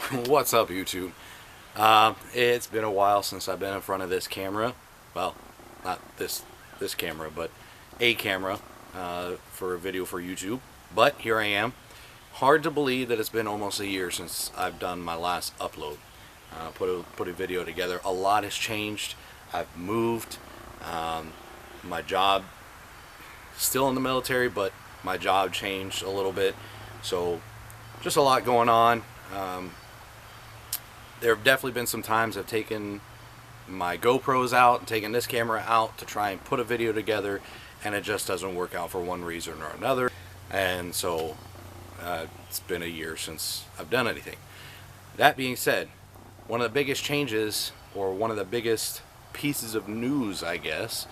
What's up, YouTube? It's been a while since I've been in front of this camera. Well, not this camera, but a camera for a video for YouTube. But here I am. Hard to believe that it's been almost a year since I've done my last upload. Put a video together. A lot has changed. I've moved. My job, still in the military, but my job changed a little bit. So just a lot going on. There have definitely been some times I've taken my GoPros out and taken this camera out to try and put a video together, and it just doesn't work out for one reason or another. And so it's been a year since I've done anything. That being said, one of the biggest changes, or one of the biggest pieces of news, I guess,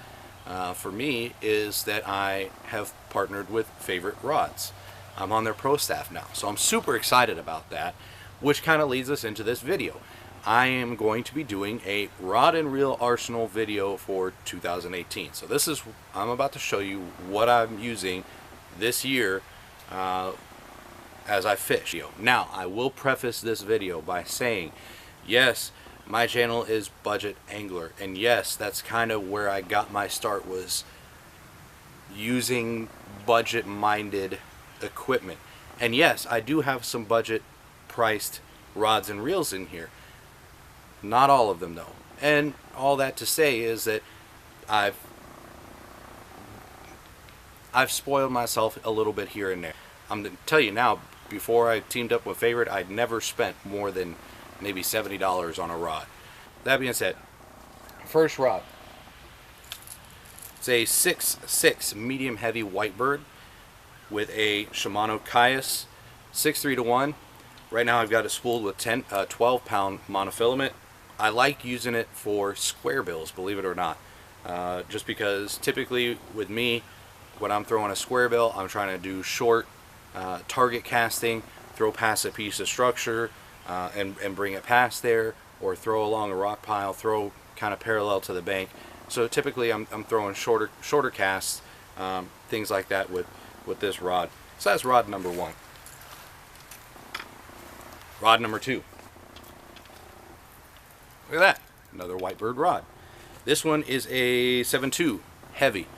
for me, is that I have partnered with Favorite Rods. I'm on their pro staff now, so I'm super excited about that, which kind of leads us into this video. I am going to be doing a rod and reel arsenal video for 2018. So I'm about to show you what I'm using this year as I fish. Now, I will preface this video by saying, yes, my channel is Budget Angler, and yes, that's kind of where I got my start, was using budget-minded equipment. And yes, I do have some budget priced rods and reels in here. Not all of them though. And all that to say is that I've spoiled myself a little bit here and there. I'm going to tell you now, before I teamed up with Favorite, I'd never spent more than maybe $70 on a rod. That being said, first rod, it's a 6.6 medium heavy whitebird with a Shimano Caius 6.3-1. Right now I've got it spooled with 12 pound monofilament. I like using it for square bills, believe it or not, just because typically with me, when I'm throwing a square bill, I'm trying to do short target casting, throw past a piece of structure and bring it past there, or throw along a rock pile, throw kind of parallel to the bank. So typically I'm throwing shorter casts, things like that with this rod. So that's rod number one. Rod number two. Look at that, another whitebird rod. This one is a 7.2 heavy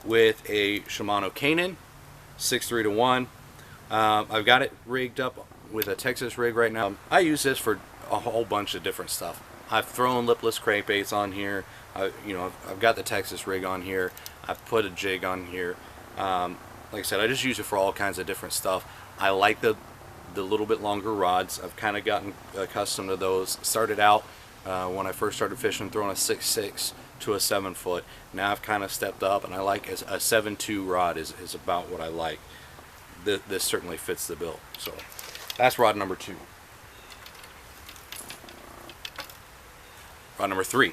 with a Shimano Canon 6.3-1. I've got it rigged up with a Texas rig right now. I use this for a whole bunch of different stuff. I've thrown lipless crankbaits on here. I've got the Texas rig on here. I've put a jig on here. Like I said, I just use it for all kinds of different stuff. I like the little bit longer rods. I've kind of gotten accustomed to those. Started out when I first started fishing throwing a 6.6 to a 7 foot. Now I've kind of stepped up, and I like a 7.2 rod is about what I like. This certainly fits the bill. So that's rod number two. Rod number three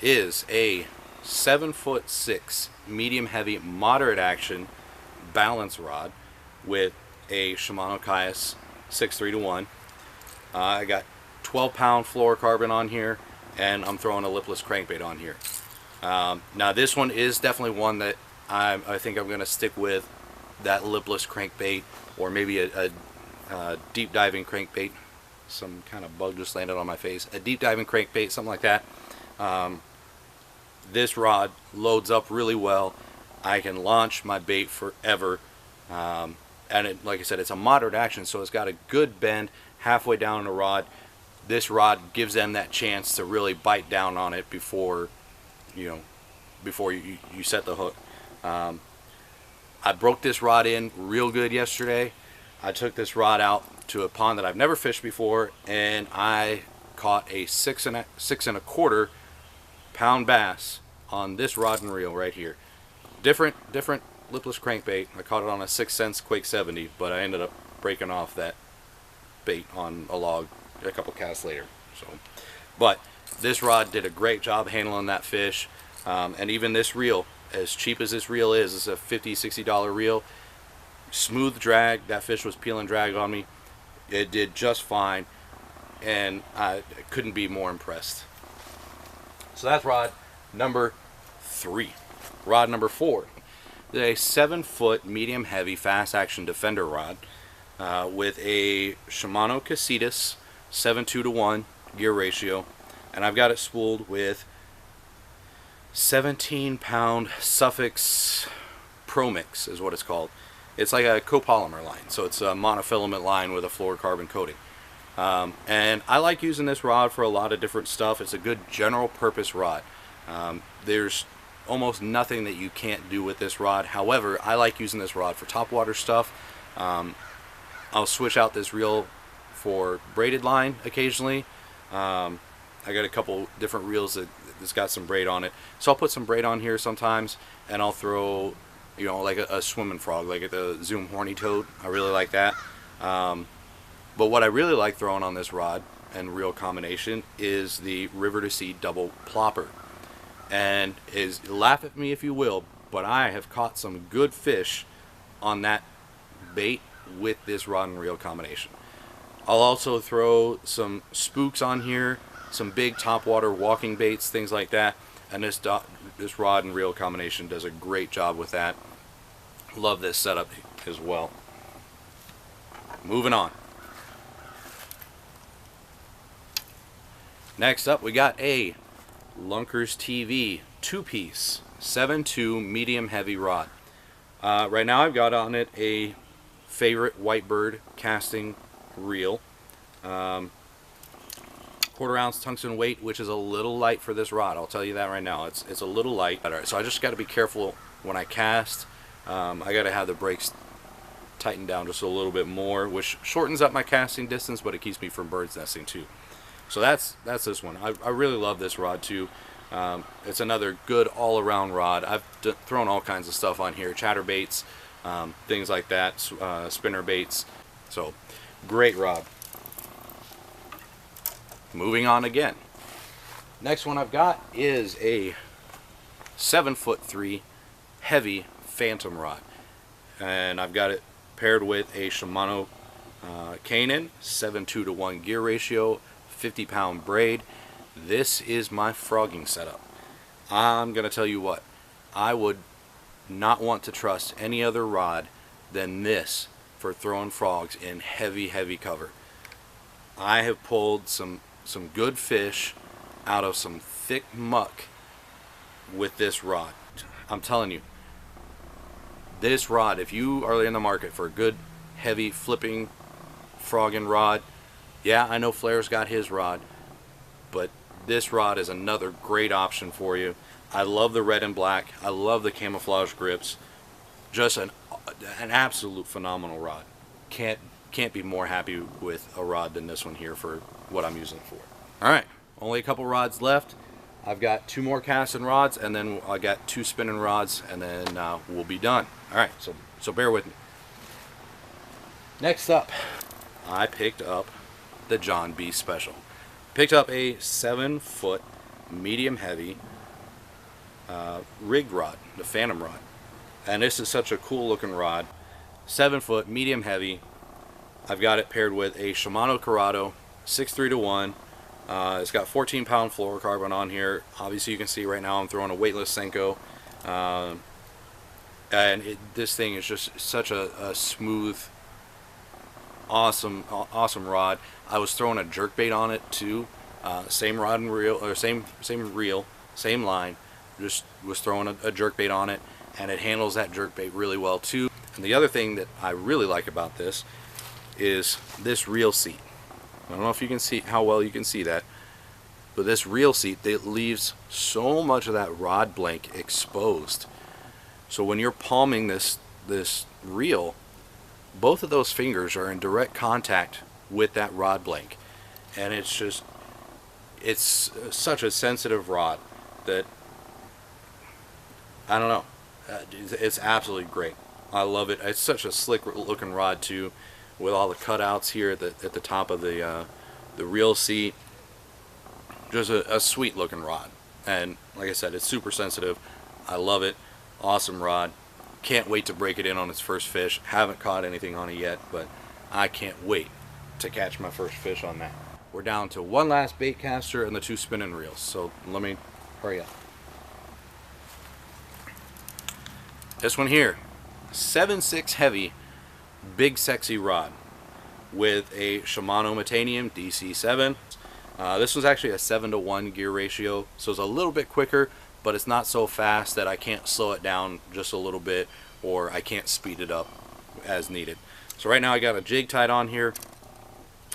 is a 7'6" medium heavy moderate action balance rod with a Shimano Caius 6.3-1. I got 12 pound fluorocarbon on here, and I'm throwing a lipless crankbait on here. Now this one is definitely one that I think I'm going to stick with, that lipless crankbait, or maybe a deep diving crankbait. Some kind of bug just landed on my face. A deep diving crankbait, something like that. This rod loads up really well. I can launch my bait forever, and like I said, it's a moderate action, so it's got a good bend halfway down the rod. This rod gives them that chance to really bite down on it before you set the hook. I broke this rod in real good yesterday. I took this rod out to a pond that I've never fished before, and I caught a 6.25 pound bass on this rod and reel right here. Different lipless crankbait. I caught it on a 6 cents Quake 70, but I ended up breaking off that bait on a log a couple casts later. But this rod did a great job handling that fish, and even this reel, as cheap as this reel is, it's a $50-$60 reel. Smooth drag. That fish was peeling drag on me. It did just fine, and I couldn't be more impressed. So that's rod number three. Rod number four, a 7 foot medium heavy fast action defender rod with a Shimano Casitas 7:2 to 1 gear ratio, and I've got it spooled with 17-pound Suffix Pro Mix is what it's called. It's like a copolymer line, so it's a monofilament line with a fluorocarbon coating. And I like using this rod for a lot of different stuff. It's a good general purpose rod. There's almost nothing that you can't do with this rod. However, I like using this rod for topwater stuff. I'll switch out this reel for braided line occasionally. I got a couple different reels that's got some braid on it, so I'll put some braid on here sometimes, and I'll throw, you know, like a swimming frog, like at the Zoom Horny Toad. I really like that. But what I really like throwing on this rod and reel combination is the River to Sea double plopper. And laugh at me if you will, but I have caught some good fish on that bait with this rod and reel combination. I'll also throw some spooks on here, some big topwater walking baits, things like that, and this rod and reel combination does a great job with that. Love this setup as well. Moving on. Next up, we got a Lunker's TV 2-piece 7.2 medium heavy rod. Right now I've got on it a favorite Whitebird casting reel, 1/4 ounce tungsten weight, which is a little light for this rod. I'll tell you that right now. It's a little light. So I just got to be careful when I cast. I got to have the brakes tightened down just a little bit more, which shortens up my casting distance, but it keeps me from bird's nesting too. So that's this one. I really love this rod too. It's another good all-around rod. I've thrown all kinds of stuff on here, chatterbaits, things like that, spinner baits. So great rod. Moving on again. Next one I've got is a 7'3" heavy phantom rod, and I've got it paired with a Shimano Canon 7:2 to 1 gear ratio, 50-pound braid. This is my frogging setup. I'm gonna tell you what, I would not want to trust any other rod than this for throwing frogs in heavy cover. I have pulled some good fish out of some thick muck with this rod. I'm telling you, this rod, if you are in the market for a good heavy flipping frogging rod, yeah, I know Flair's got his rod, but this rod is another great option for you. I love the red and black. I love the camouflage grips. Just an absolute phenomenal rod. Can't be more happy with a rod than this one here for what I'm using it for. All right, only a couple rods left. I've got 2 more casting rods, and then I got 2 spinning rods, and then we'll be done. All right, so bear with me. Next up, I picked up the John B. Special. Picked up a 7-foot medium heavy rigged rod, the Phantom rod, and this is such a cool looking rod. 7-foot medium heavy. I've got it paired with a Shimano Corrado 6.3 to 1. It's got 14-pound fluorocarbon on here. Obviously you can see right now I'm throwing a weightless Senko, and this thing is just such a smooth, awesome rod. I was throwing a jerkbait on it too, same rod and reel, or same reel, same line. Just was throwing a jerkbait on it, and it handles that jerkbait really well too. And the other thing that I really like about this is this reel seat. I don't know if you can see how well you can see that, but this reel seat, it leaves so much of that rod blank exposed. So when you're palming this reel, both of those fingers are in direct contact with that rod blank, and it's such a sensitive rod that I don't know. It's absolutely great. I love it. It's such a slick looking rod too, with all the cutouts here at the top of the reel seat. Just a sweet looking rod, and like I said, it's super sensitive. I love it. Awesome rod. Can't wait to break it in on its first fish. Haven't caught anything on it yet, but I can't wait to catch my first fish on that. We're down to one last bait caster and the 2 spinning reels, so let me hurry up. This one here, 7.6 heavy, big sexy rod. with a Shimano Metanium DC7. This was actually a 7-to-1 gear ratio, so it's a little bit quicker, but it's not so fast that I can't slow it down just a little bit, or I can't speed it up as needed. So right now I got a jig tied on here.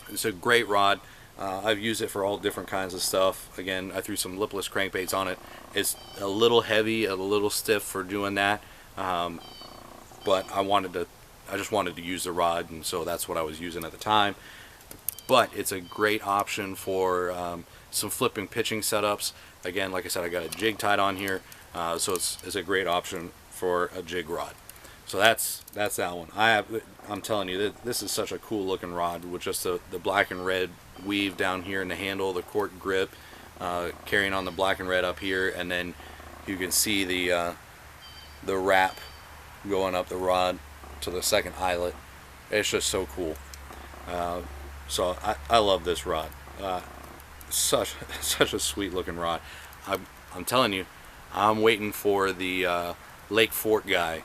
It's a great rod. I've used it for all different kinds of stuff. Again, I threw some Lipless crankbaits on it. It's a little heavy, a little stiff for doing that, but I just wanted to use the rod, and so that's what I was using at the time. But it's a great option for some flipping pitching setups. Again, like I said, I got a jig tied on here, so it's a great option for a jig rod. So that's that one. I'm telling you, this is such a cool looking rod with just the black and red weave down here in the handle, the cork grip, carrying on the black and red up here, and then you can see the wrap going up the rod to the second eyelet. It's just so cool. So I love this rod. Such a sweet looking rod. I'm telling you, I'm waiting for the Lake Fort guy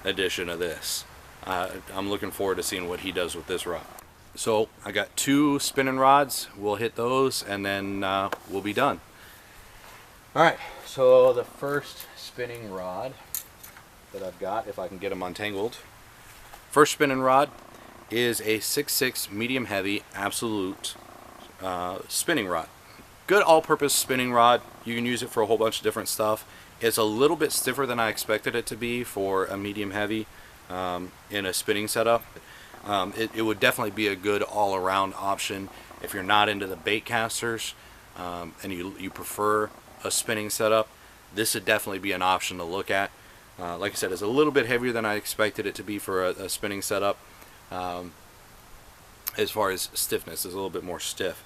edition of this. I'm looking forward to seeing what he does with this rod. So I got 2 spinning rods. We'll hit those and then we'll be done. Alright, so the first spinning rod that I've got, if I can get them untangled. First spinning rod is a 6.6 medium heavy absolute spinning rod. Good all-purpose spinning rod. You can use it for a whole bunch of different stuff. It's a little bit stiffer than I expected it to be for a medium heavy in a spinning setup. It would definitely be a good all-around option if you're not into the bait casters and you prefer a spinning setup. This would definitely be an option to look at. Like I said, it's a little bit heavier than I expected it to be for a spinning setup. As far as stiffness, it's a little bit more stiff,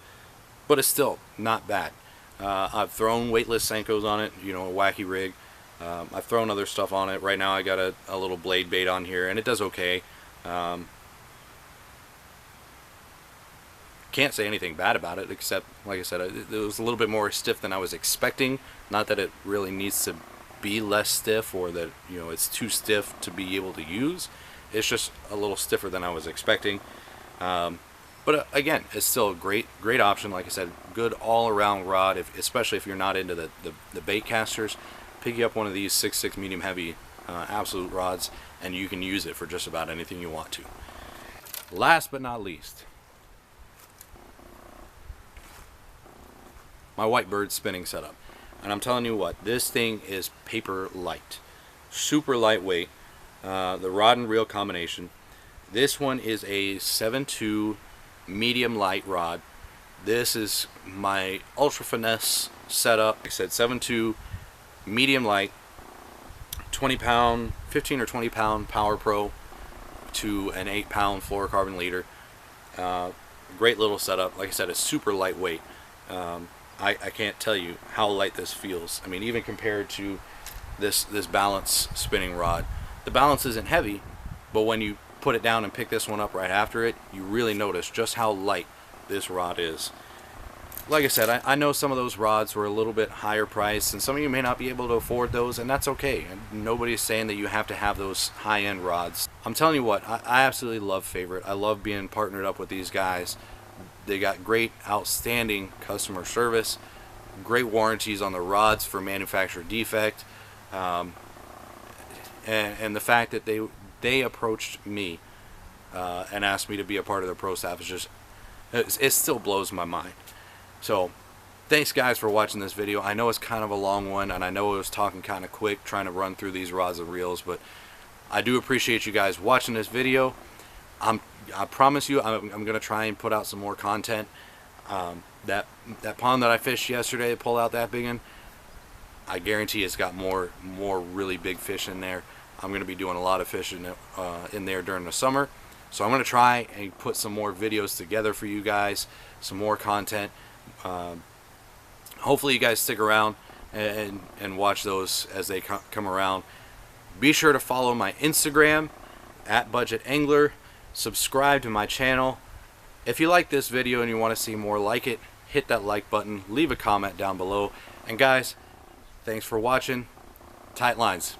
but it's still not bad. I've thrown weightless Senkos on it, you know, a wacky rig. I've thrown other stuff on it. Right now I got a little blade bait on here, and it does okay. Can't say anything bad about it, except, like I said, it was a little bit more stiff than I was expecting. Not that it really needs to be less stiff, or that, you know, it's too stiff to be able to use. It's just a little stiffer than I was expecting. But again, it's still a great option. Like I said, good all-around rod, especially if you're not into the bait casters. Pick you up one of these 6.6 medium heavy absolute rods, and you can use it for just about anything you want to. Last but not least, my Whitebird spinning setup. And I'm telling you what, this thing is paper light. Super lightweight. The rod and reel combination. This one is a 7.2 medium light rod. This is my ultra finesse setup. Like I said, 7.2 medium light, 20 pound, 15 or 20 pound Power Pro to an 8 pound fluorocarbon leader. Great little setup. Like I said, it's super lightweight. I can't tell you how light this feels. I mean, even compared to this balance spinning rod, the balance isn't heavy, but when you put it down and pick this one up right after it, you really notice just how light this rod is. Like I said, I know some of those rods were a little bit higher priced, and some of you may not be able to afford those, and that's okay. Nobody's saying that you have to have those high-end rods. I'm telling you what, I absolutely love Favorite. I love being partnered up with these guys. They got great, outstanding customer service, great warranties on the rods for manufacturer defect, and the fact that they approached me and asked me to be a part of their pro staff is just, it still blows my mind. So thanks guys for watching this video. I know it's kind of a long one, and I know I was talking kind of quick trying to run through these rods and reels, but I do appreciate you guys watching this video. I promise you I'm going to try and put out some more content. That pond that I fished yesterday, pulled out that big one, I guarantee it's got more really big fish in there. I'm going to be doing a lot of fishing in there during the summer. So I'm going to try and put some more videos together for you guys, some more content. Hopefully you guys stick around and watch those as they come around. Be sure to follow my Instagram @budgetangler. Subscribe to my channel. If you like this video and you want to see more like it, hit that like button, leave a comment down below. And guys, thanks for watching. Tight lines.